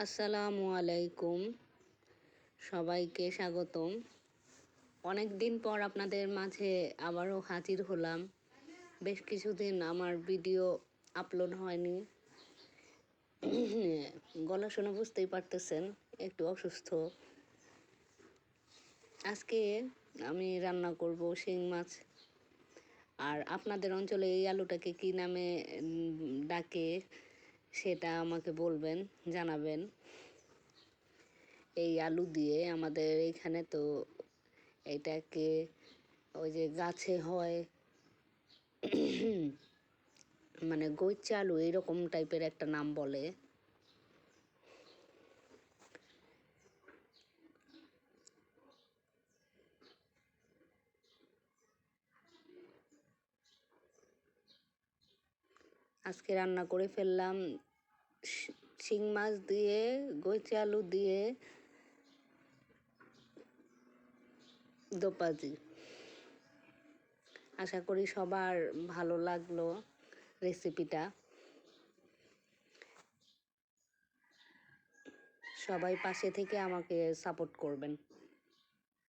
আসসালামু আলাইকুম, সবাইকে স্বাগতম। অনেক দিন পর আপনাদের মাঝে আবারও হাজির হলাম। বেশ কিছুদিন আমার ভিডিও আপলোড হয়নি। গলা শুনে বুঝতেই পারতেছেন একটু অসুস্থ। আজকে আমি রান্না করব শিং মাছ। আর আপনাদের অঞ্চলে এই আলুটাকে কী নামে ডাকে সেটা আমাকে বলবেন, জানাবেন। এই আলু দিয়ে আমাদের এখানে তো এটাকে ওই যে গাছে হয় মানে গৈচা আলু এইরকম টাইপের একটা নাম বলে। আজকে রান্না করে ফেললাম শিং মাছ দিয়ে, গৈচা আলু দিয়ে দোপাজি। আশা করি সবার ভালো লাগলো রেসিপিটা। সবাই পাশে থেকে আমাকে সাপোর্ট করবেন।